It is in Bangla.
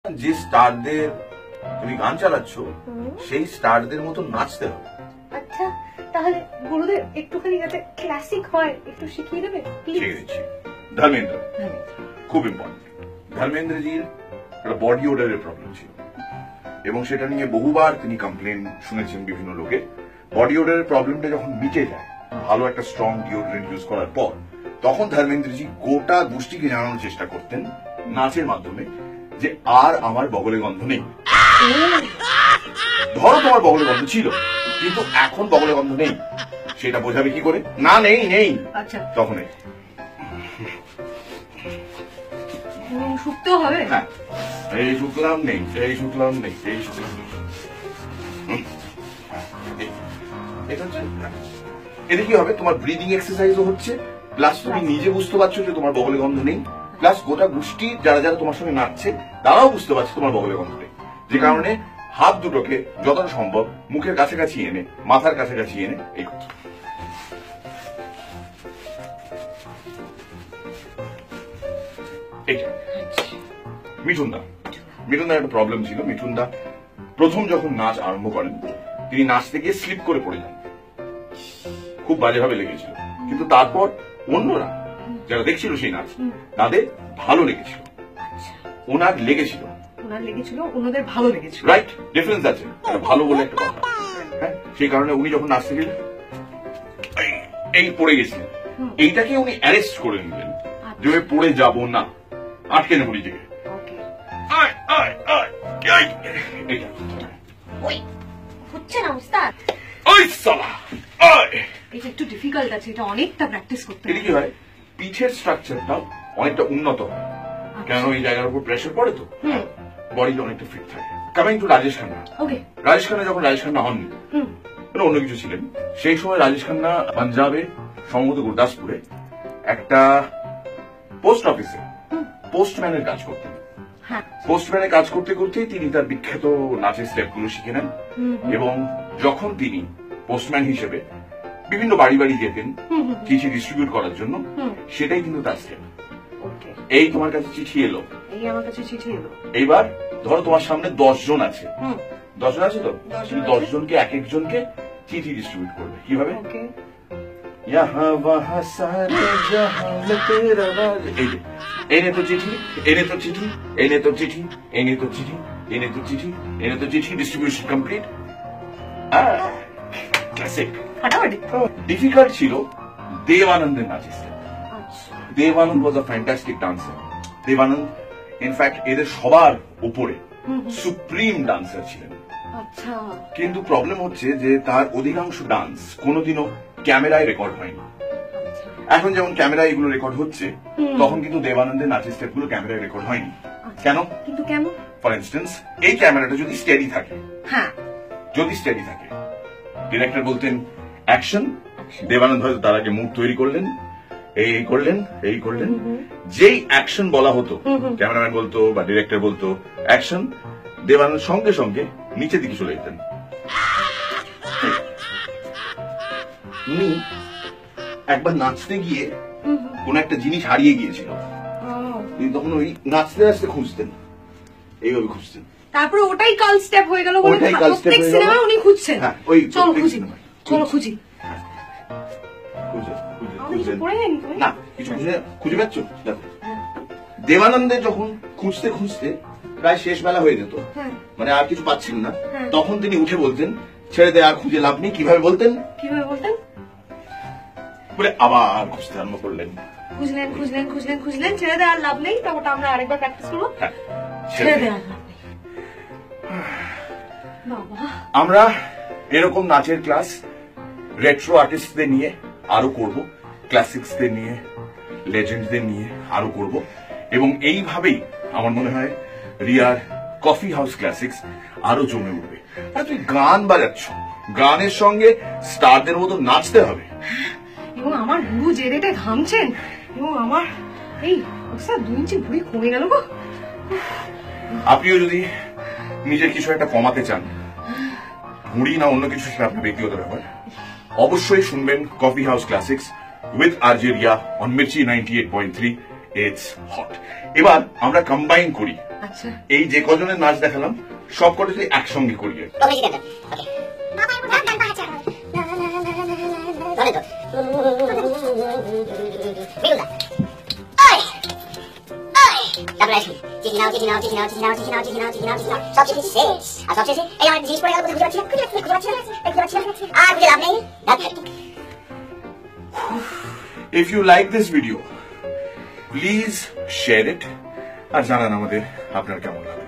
যে স্টারদের তুমি গান চালাচ্ছ সেই স্টারদের মতো নাচতে হবে। আচ্ছা, তাহলে গুরুদেব একটুখানি যাতে ক্লাসিক হয় একটু শিখিয়ে দেবে প্লিজ। শিখিয়ে দিচ্ছি। ধর্মেন্দ্র খুব ইম্পর্টেন্ট। ধর্মেন্দ্রজির একটা বডি ওডারের প্রবলেম ছিল এবং সেটা নিয়ে বহুবার তিনি কমপ্লেন শুনেছেন বিভিন্ন লোকের। বডি ওডারের প্রবলেমটা যখন মিটে যায় ভালো একটা স্ট্রং ডিওডোরেন্ট ইউজ করার পর, তখন ধর্মেন্দ্রজি গোটা গোষ্ঠীকে জানানোর চেষ্টা করতেন নাচের মাধ্যমে যে আর আমার বগলে গন্ধ নেই। ধরো তোমার বগলে গন্ধ ছিল কিন্তু এখন বগলে গন্ধ নেই, সেটা বোঝাবে কি করে? না নেই নেই, তখন শুকতেও হবে। হ্যাঁ, এই শুকলাম নেই, এই শুকলাম নেই, এই শুকলাম নেই। এতে কি হবে? তোমার ব্রিদিং এক্সারসাইজও হচ্ছে, প্লাস তুমি নিজে বুঝতে পারছো যে তোমার বগলে গন্ধ নেই, প্লাস গোটা গোষ্ঠী যারা যারা তোমার সঙ্গে নাচছে তারাও বুঝতে পারছে তোমার বগলে গন্ধ নেই। যে কারণে হাত দুটোকে যতটা সম্ভব মুখের কাছাকাছি এনে, মাথার কাছাকাছি এনে এই করতে। মিঠুনদার একটা প্রবলেম ছিল। মিঠুনদা প্রথম যখন নাচ আরম্ভ করেন তিনি নাচতে গিয়ে স্লিপ করে পড়ে যান, খুব বাজেভাবে লেগেছিল। কিন্তু তারপর অন্যরা যারা দেখছিল সেই নাচ তাদের ভালো লেগেছিল, ওনার লেগেছিল, ওনাদের ভালো লেগেছিল। রাইট, ডিফারেন্স আছে, ভালো বলে একটা কথা। হ্যাঁ, সেই কারণে উনি যখন নাচতে গেলেন এই পড়ে গেছিলেন, এইটাকে উনি অ্যারেস্ট করে নিলেন যে পড়ে যাব না, আটকে নেব নিজেকে। হচ্ছে না উস্তাদ, এটা একটু ডিফিকাল্ট আছে, এটা অনেকটা প্র্যাকটিস করতে হবে। এটা কি হয়, পিঠের স্ট্রাকচারটা অনেকটা উন্নত হয়, কেন এই জায়গার উপর প্রেসার পড়ে তো বডিটা অনেকটা ফিট থাকে। Coming to Rajesh Khanna. রাজেশ খান্না যখন রাজেশ খান্না হননি, অন্য কিছু ছিলেন, সেই সময় রাজেশ খান্না পাঞ্জাবে সম্ভবত গুরদাসপুরে একটা পোস্ট অফিসে পোস্টম্যানের কাজ করতেন। পোস্টম্যানের কাজ করতে করতেই তিনি তার বিখ্যাত নাচের স্টেপগুলো শিখে নেন এবং যখন তিনি পোস্টম্যান হিসেবে বিভিন্ন বাড়ি বাড়ি যেতেন চিঠি ডিস্ট্রিবিউট করার জন্য, সেটাই কিন্তু তার স্টেপ। এই তোমার কাছে চিঠি এলো, এইবার ধরো তোমার সামনে 10 জন আছে, 10 জন আছে তো, 10 জনকে এক একজনকে চিঠি ডিস্ট্রিবিউট করবে। কিভাবে? এনে তো চিঠি, এনে তো চিঠি, এনে তো চিঠি, এনে তো চিঠি, এনে তো চিঠি, এনে তো চিঠি, ডিস্ট্রিবিউশন কমপ্লিট। ক্লাসিক। ডিফিকাল্ট ছিল দেবানন্দের নাচের step. Devananda was a fantastic dancer. Devananda in fact এদের সবার উপরে সুপ্রিম ডান্সার ছিলেন। কিন্তু প্রবলেম হচ্ছে যে তার অধিকাংশ ডান্স কোনোদিনও ক্যামেরায় রেকর্ড হয়নি। এখন যেমন ক্যামেরায় এগুলো রেকর্ড হচ্ছে, তখন কিন্তু দেবানন্দের নাচের স্টেপগুলো ক্যামেরায় রেকর্ড হয়নি। কেন? ফর ইনস্টেন্স, এই ক্যামেরাটা যদি স্টেডি থাকে, যদি স্টেডি থাকে, ডিরেক্টর বলতেন অ্যাকশন, দেবানন্দ হয়তো তার আগে মুভ তৈরি করলেন, এই করলেন, এই করলেন, যেই অ্যাকশন বলা হতো ক্যামেরাম্যান বলতো বা ডিরেক্টর বলতো অ্যাকশন, দেবানন্দ সঙ্গে সঙ্গে নিচের দিকে চলে যেতেন। উনি একবার নাচতে গিয়ে কোন একটা জিনিস হারিয়ে গিয়েছিল, তখন ওই নাচতে নাচতে খুঁজতেন, এইভাবে খুঁজতেন, তারপরে ওটাই কাল স্টেপ হয়ে গেল। প্রত্যেক সিনেমায় উনি খুঁজছেন। চলো খুঁজি, চলো খুঁজি। না, কিছু খুঁজে পাচ্ছ? দেবানন্দে যখন খুঁজতে খুঁজতে প্রায় শেষ বেলা হয়ে যেত, মানে আর কিছু পাচ্ছেন না, তখন তিনি উঠে বলতেন ছেড়ে দে, আর খুঁজে লাভ নেই। কিভাবে বলতেন? বলে আবার খুঁজতে আরম্ভ করলেন। খুঁজলেন খুঁজলেন খুঁজলেন খুঁজলেন, ছেড়ে দে আর লাভ নেই। তখন আমরা আরেকবার প্র্যাকটিস করবো, ছেড়ে দে আর লাভ নেই। আমরা এরকম নাচের ক্লাস রেট্রো আর্টিস্টদের নিয়ে আরো করব, ক্লাসিক্সদের নিয়ে, লেজেন্ডদের নিয়ে আরো করব, এবং এইভাবেই আমার মনে হয় রিয়ার কফি হাউস ক্লাসিক্স আরো জমে উঠবে। আর তুই গান বাজাচ্ছ, গানের সঙ্গে স্টারদের মতো নাচতে হবে। এবং আমার গুরু যে রেটে ঘামছেন, এবং আমার এই 2 ইঞ্চি ভুঁড়ি কমে গেল গো। আপনিও যদি নিজের কিছু একটা কমাতে চান, ভুঁড়ি না অন্য কিছু, সেটা আপনার ব্যক্তিগত ব্যাপার, অবশ্যই শুনবেন coffee house classics with RJ Riya on Mirchi 98.3। It's hot. এবার আমরা কম্বাইন করি আচ্ছা এই যে কজনের নাচ দেখালাম সব কটাতে একসঙ্গে করিয়ে If you like this video, please share it আর জানান আমাদের আপনার কেমন লাগে।